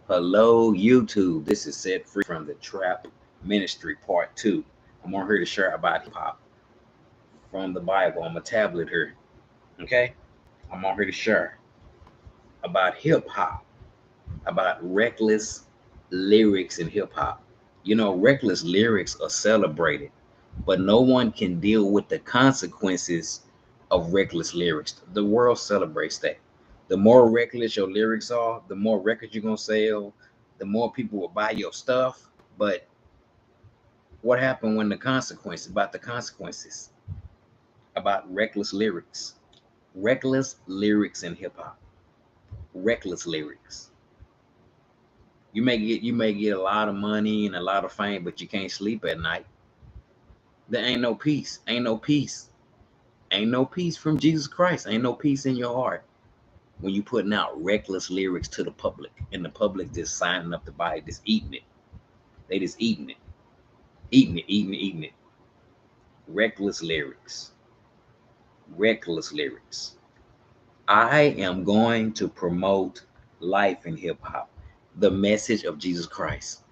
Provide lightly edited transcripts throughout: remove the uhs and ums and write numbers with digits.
Hello, YouTube. This is Set Free from the Trap Ministry Part 2. I'm on here to share about hip hop from the Bible. I'm a tablet here. Okay? I'm on here to share about hip hop, about reckless lyrics in hip hop. Reckless lyrics are celebrated, but no one can deal with the consequences of reckless lyrics. The world celebrates that. The more reckless your lyrics are, the more records you're going to sell, the more people will buy your stuff. But what happened when the consequences about reckless lyrics? Reckless lyrics in hip hop. Reckless lyrics. You may get a lot of money and a lot of fame, but you can't sleep at night. There ain't no peace. Ain't no peace. Ain't no peace from Jesus Christ. Ain't no peace in your heart when you putting out reckless lyrics to the public, and the public just signing up to buy it, just eating it. They just eating it, eating it. Reckless lyrics. Reckless lyrics. I am going to promote life in hip hop, the message of Jesus Christ.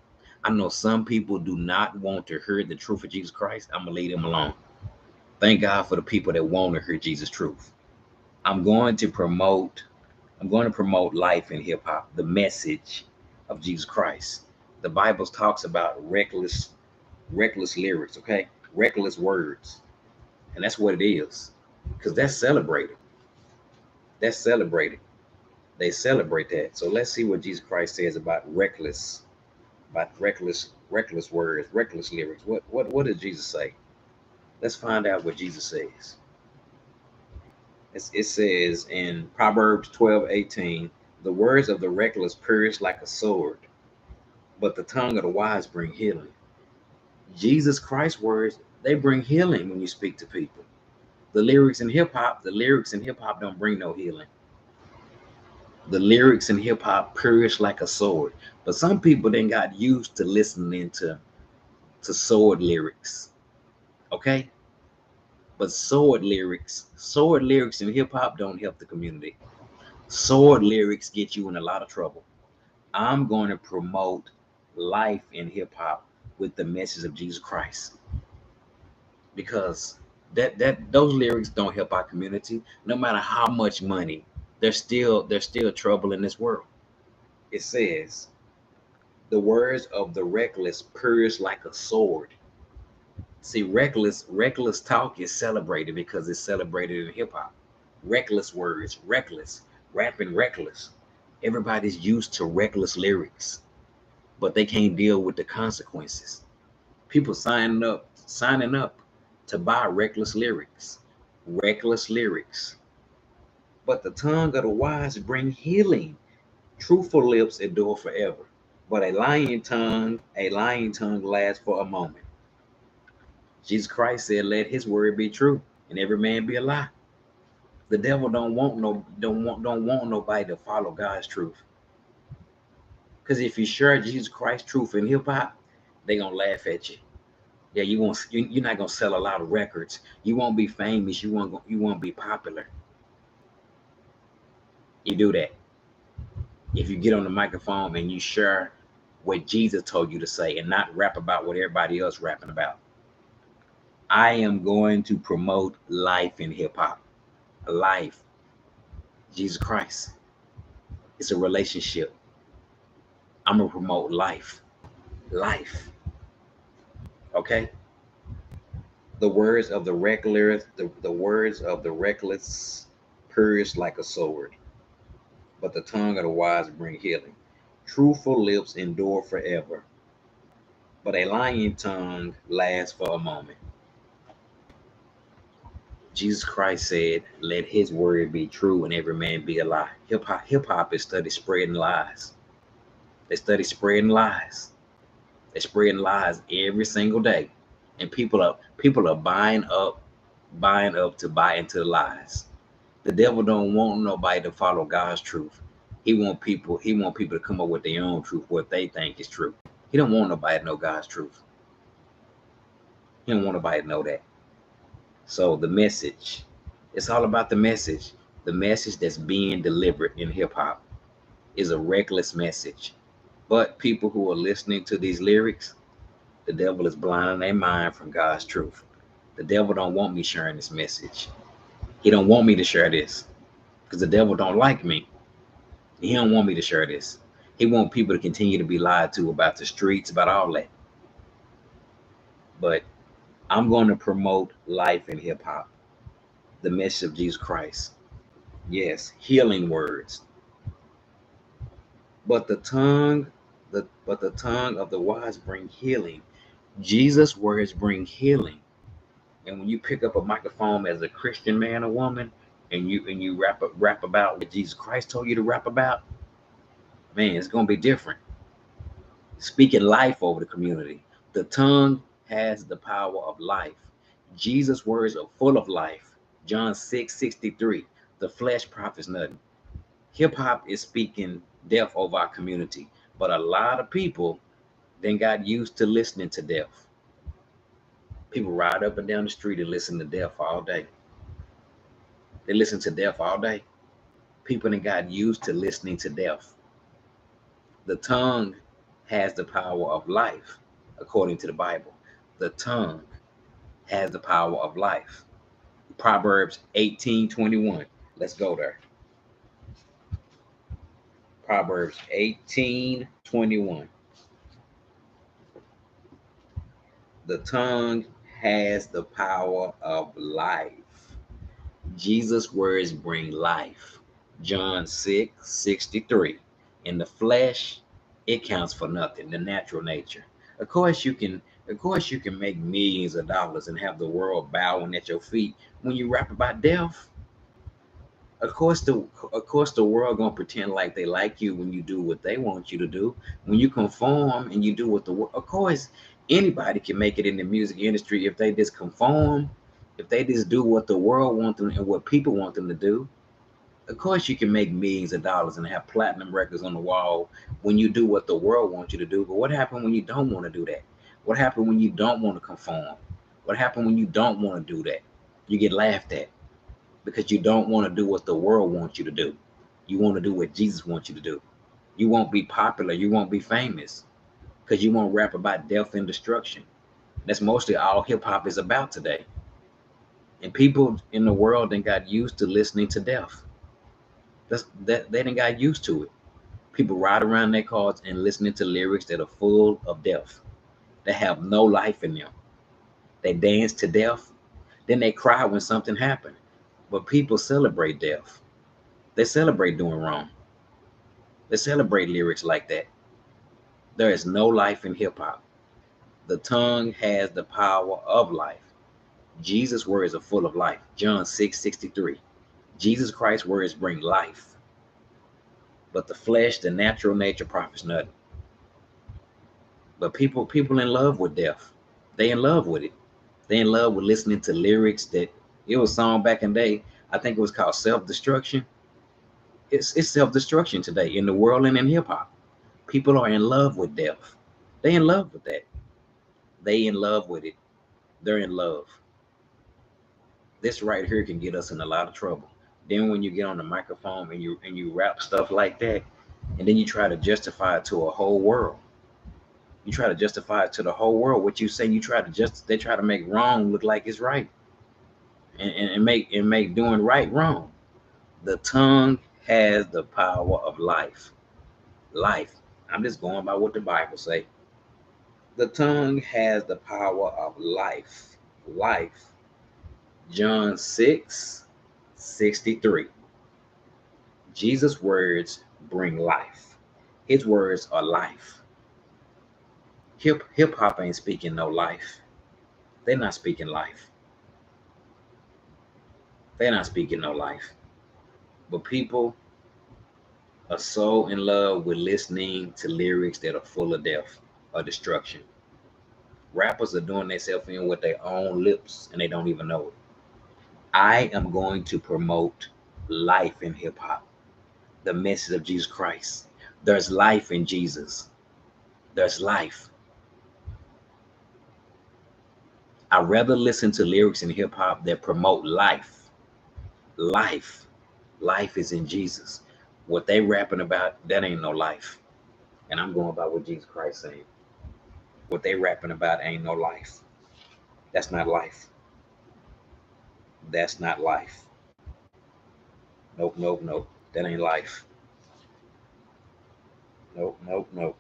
I know some people do not want to hear the truth of Jesus Christ. I'm gonna leave them alone. Thank God for the people that want to hear Jesus' truth. I'm going to promote I'm going to promote life in hip hop, the message of Jesus Christ. The Bible talks about reckless lyrics, okay? Reckless words. And that's what it is. Because that's celebrated. That's celebrated. They celebrate that. So let's see what Jesus Christ says about reckless words, reckless lyrics. What did Jesus say? Let's find out what Jesus says. It says in Proverbs 12:18, the words of the reckless perish like a sword, but the tongue of the wise bring healing. Jesus Christ's words, they bring healing when you speak to people. The lyrics in hip hop don't bring no healing. The lyrics in hip hop perish like a sword. But some people then got used to listening to sword lyrics. Okay? But sword lyrics in hip hop don't help the community. Sword lyrics get you in a lot of trouble. I'm going to promote life in hip hop with the message of Jesus Christ, because that those lyrics don't help our community. No matter how much money, there's still trouble in this world. It says the words of the reckless pierce like a sword. See, reckless talk is celebrated because it's celebrated in hip hop. Reckless words, reckless, rapping reckless. Everybody's used to reckless lyrics, but they can't deal with the consequences. People signing up to buy reckless lyrics. Reckless lyrics. But the tongue of the wise bring healing. Truthful lips endure forever. But a lying tongue lasts for a moment. Jesus Christ said, "Let His word be true, and every man be a lie." The devil don't want nobody to follow God's truth. Because if you share Jesus Christ's truth in hip hop, they gonna laugh at you. Yeah, you're not gonna sell a lot of records. You won't be famous. You won't be popular. You do that if you get on the microphone and you share what Jesus told you to say and not rap about what everybody else rapping about. I am going to promote life in hip hop. Life. Jesus Christ. It's a relationship. I'm gonna promote life. Life. Okay? The words of the reckless pierce like a sword, but the tongue of the wise bring healing. Truthful lips endure forever, but a lying tongue lasts for a moment. Jesus Christ said, "Let His word be true and every man be a lie." Hip hop is study spreading lies. They study spreading lies. They're spreading lies every single day, and people are buying up to buy into the lies. The devil don't want nobody to follow God's truth. He want people to come up with their own truth, what they think is true. He don't want nobody to know God's truth. He don't want nobody to know that. So the message, it's all about the message. The message that's being delivered in hip hop is a reckless message. But people who are listening to these lyrics, the devil is blinding their mind from God's truth. The devil don't want me sharing this message. He don't want me to share this because the devil don't like me. He don't want me to share this. He want people to continue to be lied to about the streets, about all that. But I'm going to promote life in hip hop, the message of Jesus Christ. Yes, healing words. But the tongue of the wise bring healing. Jesus' words bring healing. And when you pick up a microphone as a Christian man or woman, and you rap about what Jesus Christ told you to rap about, man, it's gonna be different. Speaking life over the community. The tongue has the power of life. Jesus' words are full of life. John 6:63. The flesh profits nothing. Hip hop is speaking death over our community, but a lot of people then got used to listening to death. People ride up and down the street and listen to death all day. They listen to death all day. People then got used to listening to death. The tongue has the power of life, according to the Bible. The tongue has the power of life. Proverbs 18:21. Let's go there. Proverbs 18:21. The tongue has the power of life. Jesus' words bring life. John 6:63. In the flesh, it counts for nothing, the natural nature. Of course you can make millions of dollars and have the world bowing at your feet when you rap about death. Of course the world gonna pretend like they like you when you do what they want you to do. When you conform and you do what the world, of course anybody can make it in the music industry if they just conform, if they just do what the world wants them and what people want them to do. Of course you can make millions of dollars and have platinum records on the wall when you do what the world wants you to do. But what happened when you don't want to do that? What happened when you don't want to conform? What happened when you don't want to do that? You get laughed at because you don't want to do what the world wants you to do. You want to do what Jesus wants you to do. You won't be popular. You won't be famous because you won't rap about death and destruction. That's mostly all hip hop is about today. And people in the world then got used to listening to death. That they didn't got used to it. People ride around their cars and listening to lyrics that are full of death. They have no life in them. They dance to death. Then they cry when something happened. But people celebrate death. They celebrate doing wrong. They celebrate lyrics like that. There is no life in hip hop. The tongue has the power of life. Jesus' words are full of life. John 6:63. Jesus Christ's words bring life. But the flesh, the natural nature profits nothing. But people in love with death. They in love with it. They in love with listening to lyrics that it was a song back in the day. I think it was called Self-Destruction. It's self-destruction today in the world and in hip hop. People are in love with death. They in love with that. They in love with it. They're in love. This right here can get us in a lot of trouble. Then when you get on the microphone and you rap stuff like that, and then you try to justify it to a whole world. You try to justify it to the whole world. What you say, they try to make wrong look like it's right, and make doing right wrong. The tongue has the power of life. Life. I'm just going by what the Bible say. The tongue has the power of life. Life. John 6:63. Jesus' words bring life. His words are life. Hip hop ain't speaking no life. They're not speaking life. They're not speaking no life. But people are so in love with listening to lyrics that are full of death or destruction. Rappers are doing themselves in with their own lips and they don't even know it. I am going to promote life in hip hop, the message of Jesus Christ. There's life in Jesus. There's life. I'd rather listen to lyrics in hip hop that promote life. Life. Life is in Jesus. What they rapping about, that ain't no life. And I'm going by what Jesus Christ saying. What they rapping about ain't no life. That's not life. That's not life. Nope, nope, nope. That ain't life. Nope, nope, nope.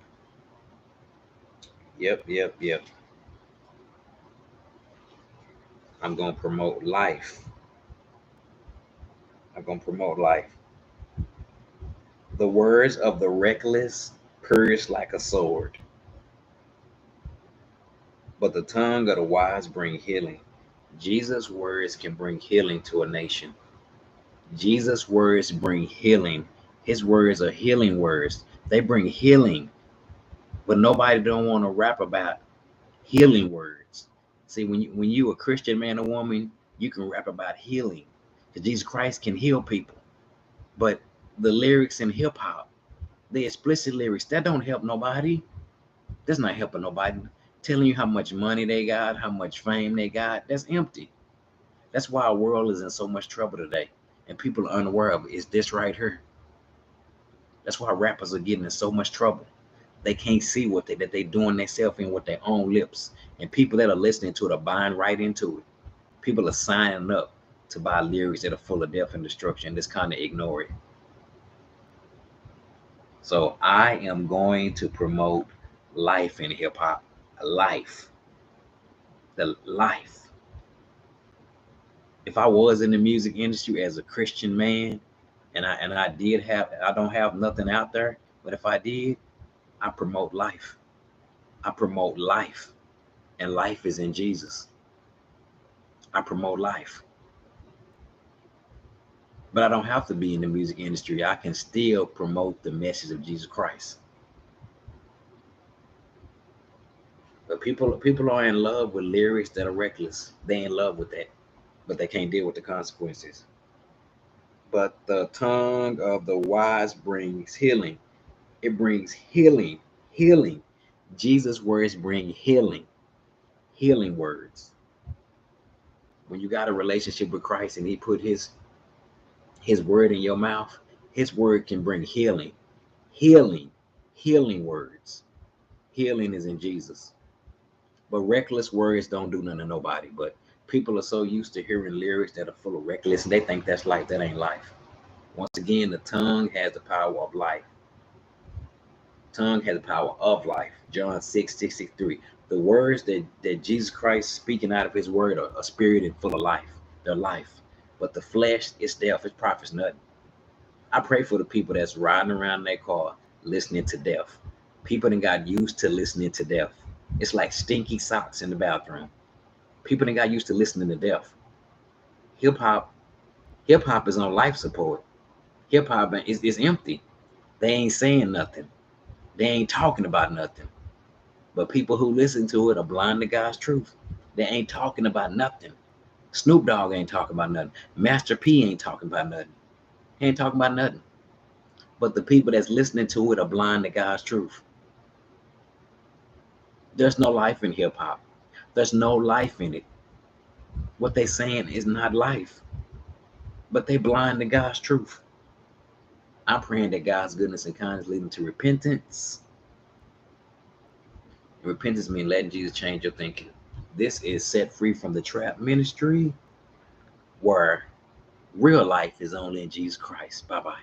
Yep, yep, yep. I'm going to promote life. I'm going to promote life. The words of the reckless pierce like a sword, but the tongue of the wise bring healing. Jesus' words can bring healing to a nation. Jesus' words bring healing. His words are healing words. They bring healing, but nobody don't want to rap about healing words. See, when you a Christian man or woman, you can rap about healing, because Jesus Christ can heal people. But the lyrics in hip hop, the explicit lyrics, that don't help nobody. That's not helping nobody. Telling you how much money they got, how much fame they got, that's empty. That's why our world is in so much trouble today, and people are unaware of it. Is this right here? That's why rappers are getting in so much trouble. They can't see what that they doing themselves in with their own lips, and people that are listening to it are buying right into it. People are signing up to buy lyrics that are full of death and destruction. Just kind of ignore it. So I am going to promote life in hip hop. Life. The life. If I was in the music industry as a Christian man, and I don't have nothing out there, but if I did, I promote life. I promote life, and life is in Jesus. I promote life. But I don't have to be in the music industry. I can still promote the message of Jesus Christ. But people are in love with lyrics that are reckless. They in love with that, but they can't deal with the consequences. But the tongue of the wise brings healing. It brings healing. Healing. Jesus' words bring healing. Healing words. When you got a relationship with Christ and he put his word in your mouth, his word can bring healing. Healing. Healing words. Healing is in Jesus. But reckless words don't do nothing to nobody. But people are so used to hearing lyrics that are full of reckless, and they think that's life. That ain't life. Once again, the tongue has the power of life. Tongue has the power of life. John 6:63. The words that Jesus Christ speaking out of his word are spirit and full of life. They're life. But the flesh is death. It profits nothing. I pray for the people that's riding around in their car listening to death. People that got used to listening to death. It's like stinky socks in the bathroom. People that got used to listening to death. Hip hop, hip hop is on life support. Hip hop is empty. They ain't saying nothing. They ain't talking about nothing. But people who listen to it are blind to God's truth. They ain't talking about nothing. Snoop Dogg ain't talking about nothing. Master P ain't talking about nothing. He ain't talking about nothing. But the people that's listening to it are blind to God's truth. There's no life in hip hop. There's no life in it. What they saying is not life. But they blind to God's truth. I'm praying that God's goodness and kindness lead them to repentance. And repentance means letting Jesus change your thinking. This is Set Free from the Trap Ministry, where real life is only in Jesus Christ. Bye-bye.